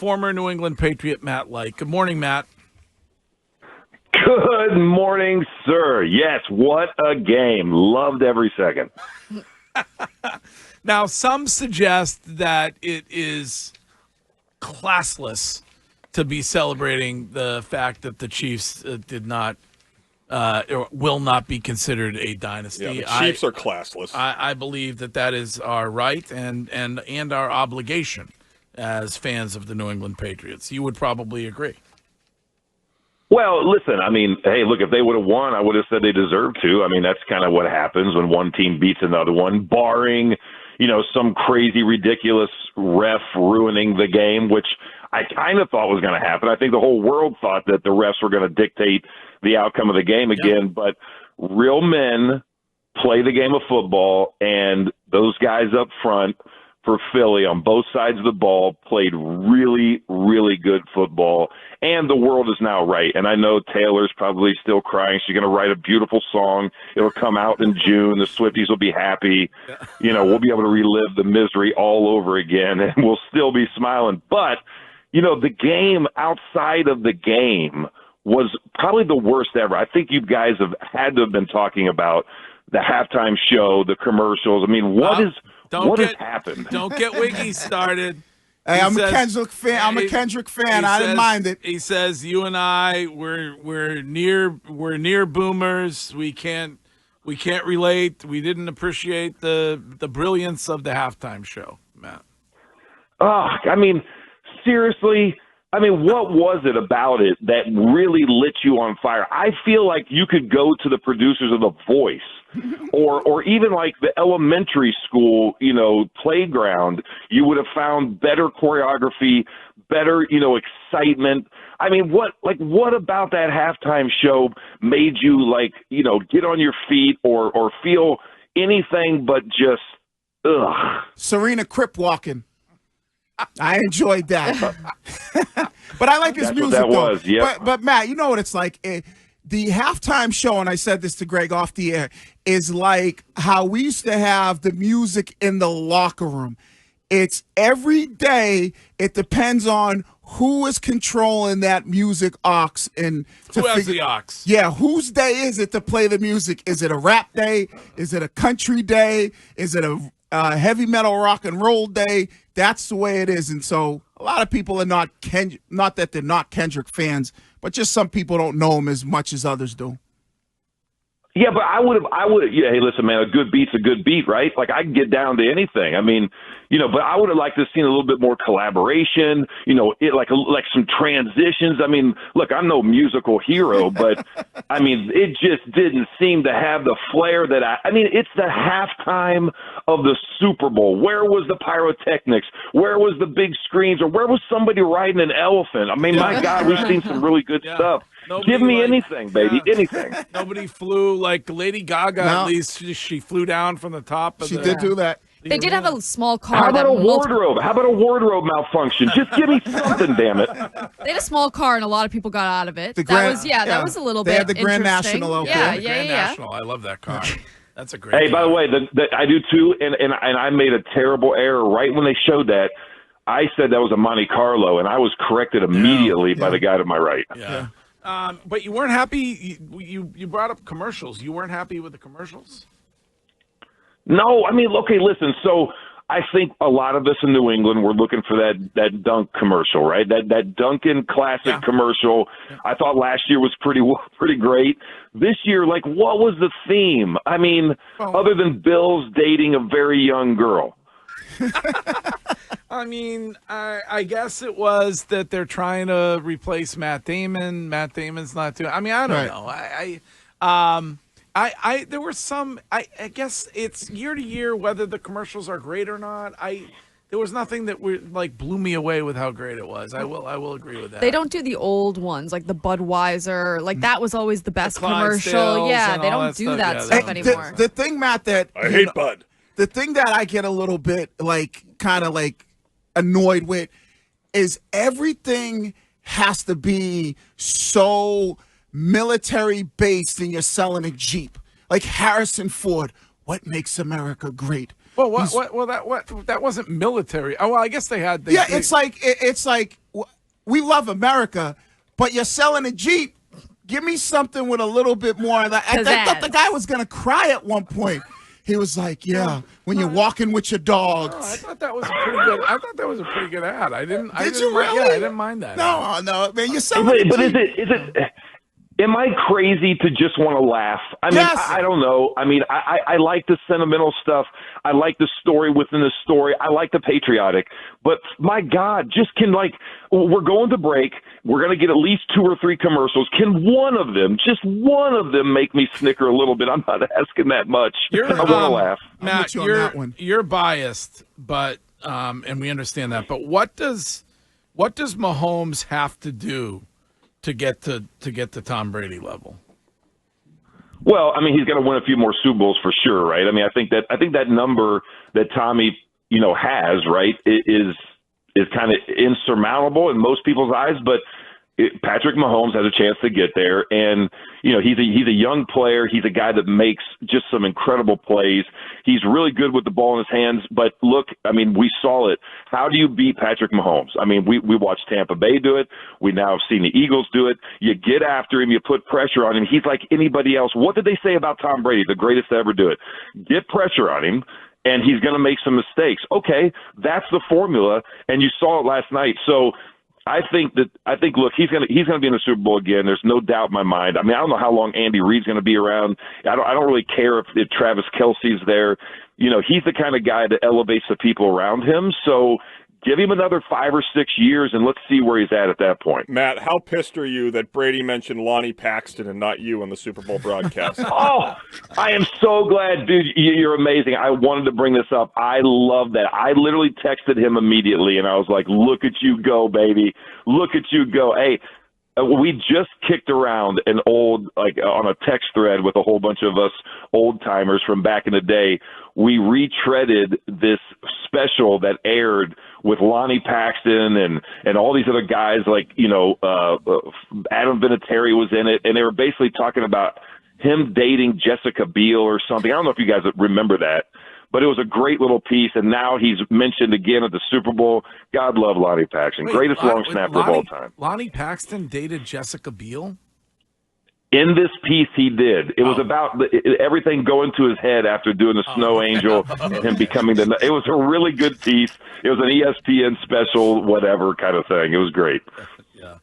former New England Patriot Matt Light. Good morning, Matt. Good morning, sir. Yes, what a game. Loved every second. Now, some suggest that it is classless to be celebrating the fact that the Chiefs did not or will not be considered a dynasty. Yeah, the Chiefs are classless. I believe that is our right and our obligation as fans of the New England Patriots. You would probably agree. Well, listen, I mean, hey, look, if they would have won, I would have said they deserved to. I mean, that's kind of what happens when one team beats another one, barring, some crazy, ridiculous ref ruining the game, which I kind of thought was going to happen. I think the whole world thought that the refs were going to dictate the outcome of the game again, but real men play the game of football, and those guys up front for Philly on both sides of the ball played really, really good football, and the world is now right. And I know Taylor's probably still crying. She's going to write a beautiful song. It'll come out in June. The Swifties will be happy. We'll be able to relive the misery all over again, and we'll still be smiling. But, the game outside of the game was probably the worst ever. I think you guys have had to have been talking about the halftime show, the commercials. I mean, what has happened? Don't get Wiggy started. Hey, I'm a Kendrick fan. I didn't mind it. He says, "You and I, we're near boomers. We can't relate. We didn't appreciate the brilliance of the halftime show." Matt. Oh, I mean, seriously. I mean, what was it about it that really lit you on fire? I feel like you could go to the producers of The Voice or even like the elementary school, playground. You would have found better choreography, better, excitement. I mean, what about that halftime show made you get on your feet or feel anything but just, ugh? Serena Crip walking. I enjoyed that. But I like his music, though. Yep. But Matt, you know what it's like? The halftime show, and I said this to Greg off the air, is like how we used to have the music in the locker room. It's every day. It depends on who is controlling that music aux. And who has the aux? Yeah, whose day is it to play the music? Is it a rap day? Is it a country day? Is it a heavy metal rock and roll day? That's the way it is. And so a lot of people are not that they're not Kendrick fans, but just some people don't know him as much as others do. Yeah, but I would. Yeah, hey, listen, man, a good beat's a good beat, right? Like, I can get down to anything. I mean, but I would have liked to have seen a little bit more collaboration, like some transitions. I mean, look, I'm no musical hero, but I mean, it just didn't seem to have the flair that I mean, it's the halftime of the Super Bowl. Where was the pyrotechnics? Where was the big screens? Or where was somebody riding an elephant? I mean, my God, we've seen some really good stuff. Give me anything, baby, anything. Nobody flew like Lady Gaga. No. At least she flew down from the top. She did do that. They did have a small car. How about a wardrobe? How about a wardrobe malfunction? Just give me something, damn it. They had a small car, and a lot of people got out of it. That was a little bit. They had the Grand National over there. Grand National. I love that car. That's a great. Hey, by the way, I do too, and I made a terrible error right when they showed that. I said that was a Monte Carlo, and I was corrected immediately by the guy to my right. Yeah. But you weren't happy. You brought up commercials. You weren't happy with the commercials? No, I mean, okay, listen. So I think a lot of us in New England were looking for that Dunk commercial, right? That Dunkin' classic commercial. Yeah. I thought last year was pretty great. This year, what was the theme? I mean, other than Bill's dating a very young girl. I mean, I guess it was that they're trying to replace Matt Damon. Matt Damon's not doing. I mean, I don't know. There were some. I guess it's year to year whether the commercials are great or not. There was nothing that blew me away with how great it was. I will agree with that. They don't do the old ones like the Budweiser. Like that was always the best commercial. Yeah, they don't do that stuff anymore. The thing, Matt, that I hate Bud. The thing that I get a little bit kind of annoyed with is everything has to be so military based and you're selling a Jeep. Like Harrison Ford, what makes America great? Well, that wasn't military. Oh, well, I guess they had. It's like we love America, but you're selling a Jeep. Give me something with a little bit more of that. I thought the guy was going to cry at one point. He was like, "Yeah, when you're walking with your dogs." I thought that was a pretty good. I thought that was a pretty good ad. Did you really? Yeah, I didn't mind that. No, man, you're selling. But is it? Am I crazy to just want to laugh? I mean, yes. I don't know. I mean, I like the sentimental stuff. I like the story within the story. I like the patriotic. But my God, we're going to break. We're going to get at least 2 or 3 commercials. Can just one of them make me snicker a little bit? I'm not asking that much. I want to laugh. Matt, you're biased, but and we understand that. But what does Mahomes have to do to get to Tom Brady level? Well, I mean, he's going to win a few more Super Bowls for sure, right? I mean, I think that number that Tommy, has, right, is kind of insurmountable in most people's eyes, but Patrick Mahomes has a chance to get there, and he's a young player. He's a guy that makes just some incredible plays. He's really good with the ball in his hands. But look, I mean, we saw it. How do you beat Patrick Mahomes? I mean, we watched Tampa Bay do it. We now have seen the Eagles do it. You get after him. You put pressure on him. He's like anybody else. What did they say about Tom Brady? The greatest to ever do it. Get pressure on him, and he's going to make some mistakes. Okay, that's the formula, and you saw it last night. So I think look, he's gonna be in the Super Bowl again. There's no doubt in my mind. I mean, I don't know how long Andy Reid's gonna be around. I don't really care if Travis Kelce's there. He's the kind of guy that elevates the people around him. So give him another 5 or 6 years, and let's see where he's at that point. Matt, how pissed are you that Brady mentioned Lonnie Paxton and not you on the Super Bowl broadcast? Oh, I am so glad, dude. You're amazing. I wanted to bring this up. I love that. I literally texted him immediately, and I was like, look at you go, baby. Look at you go. Hey, we just kicked around an old, on a text thread with a whole bunch of us old timers from back in the day. We retreaded this special that aired with Lonnie Paxton and all these other guys Adam Vinatieri was in it, and they were basically talking about him dating Jessica Biel or something. I don't know if you guys remember that, but it was a great little piece, and now he's mentioned again at the Super Bowl. God love Lonnie Paxton. Greatest long snapper of all time. Lonnie Paxton dated Jessica Biel? In this piece, he did. It was about everything going to his head after doing the Snow Angel and him becoming it was a really good piece. It was an ESPN special, whatever kind of thing. It was great. Yeah.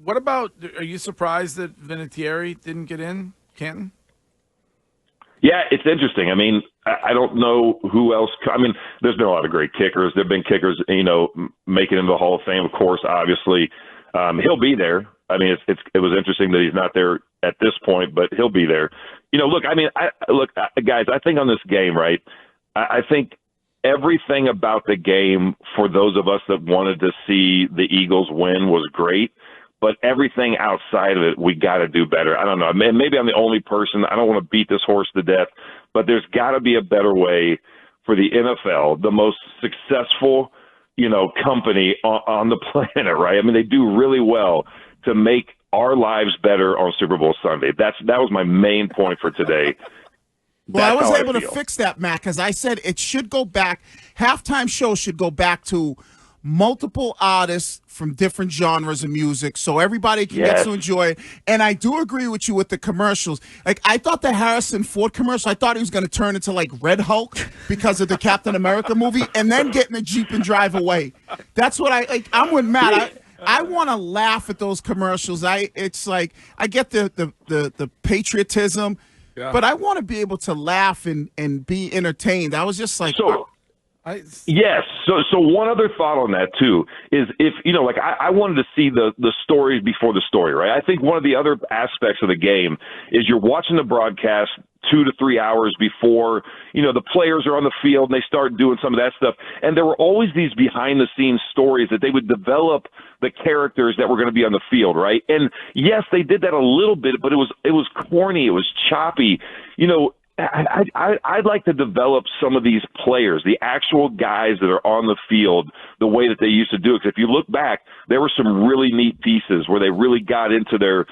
What about, are you surprised that Vinatieri didn't get in, Canton? Yeah, it's interesting. I mean, I don't know who else. I mean, there's been a lot of great kickers. There have been kickers, making it into the Hall of Fame, of course, obviously. He'll be there. I mean, it was interesting that he's not there at this point, but he'll be there. Look, I mean, guys, I think on this game, right, I think everything about the game for those of us that wanted to see the Eagles win was great, but everything outside of it, we got to do better. I don't know. Maybe I'm the only person. I don't want to beat this horse to death, but there's got to be a better way for the NFL, the most successful, company on the planet, right? I mean, they do really well to make our lives better on Super Bowl Sunday. That was my main point for today. Well, I was able to fix that, Matt, because I said it should go back. Halftime show should go back to multiple artists from different genres of music so everybody can get to enjoy it. And I do agree with you with the commercials. I thought the Harrison Ford commercial, I thought he was going to turn into Red Hulk because of the Captain America movie and then get in a Jeep and drive away. That's what I'm with Matt. I want to laugh at those commercials. It's like I get the patriotism, but I want to be able to laugh and be entertained. I was just like, yes. So one other thought on that too is if I wanted to see the stories before the story, right? I think one of the other aspects of the game is you're watching the broadcast 2 to 3 hours before, the players are on the field and they start doing some of that stuff. And there were always these behind the scenes stories that they would develop the characters that were going to be on the field, right? And yes, they did that a little bit, but it was corny. It was choppy. I'd like to develop some of these players, the actual guys that are on the field, the way that they used to do it. 'Cause if you look back, there were some really neat pieces where they really got into their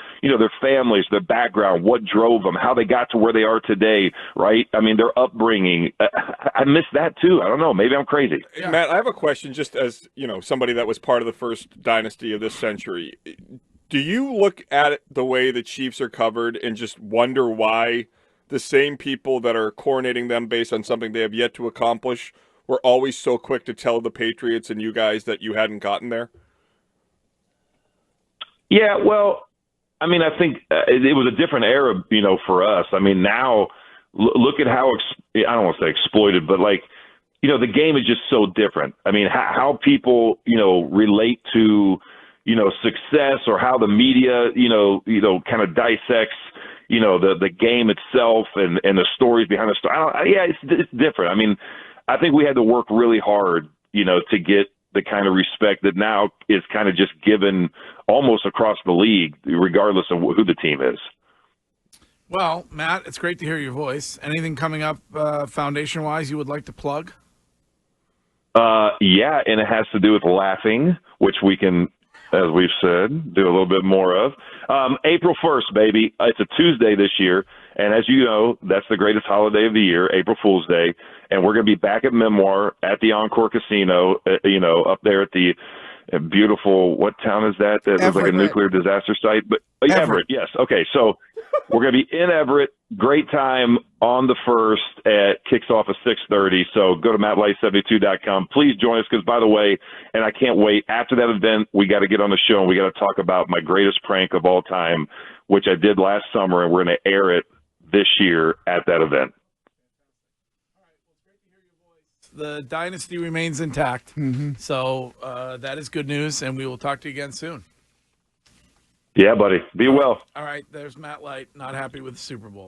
families, their background, what drove them, how they got to where they are today, right? I mean, their upbringing. I miss that too. I don't know. Maybe I'm crazy. Yeah. Matt, I have a question just as, somebody that was part of the first dynasty of this century. Do you look at it the way the Chiefs are covered and just wonder why the same people that are coronating them based on something they have yet to accomplish were always so quick to tell the Patriots and you guys that you hadn't gotten there? Yeah, well, I mean, I think it was a different era, for us. I mean, now look at how, I don't want to say exploited, but the game is just so different. I mean, how people, relate to, success, or how the media, kind of dissects, the game itself and the stories behind the story. It's different. I mean, I think we had to work really hard, to get the kind of respect that now is kind of just given almost across the league, regardless of who the team is. Well, Matt, it's great to hear your voice. Anything coming up foundation-wise you would like to plug? Yeah, and it has to do with laughing, which we can, as we've said, do a little bit more of. April 1st, baby. It's a Tuesday this year. And as you know, that's the greatest holiday of the year, April Fool's Day. And we're going to be back at Memoir at the Encore Casino, up there at the beautiful, what town is that? That looks like a nuclear disaster site. But Everett, yes. Okay, so we're going to be in Everett. Great time on the 1st. Kicks off at 6:30. So go to mattlight72.com. Please join us because, by the way, and I can't wait, after that event, we got to get on the show and we got to talk about my greatest prank of all time, which I did last summer, and we're going to air it this year at that event. The dynasty remains intact. Mm-hmm. So that is good news, and we will talk to you again soon. Yeah, buddy. Be well. All right, there's Matt Light, not happy with the Super Bowl.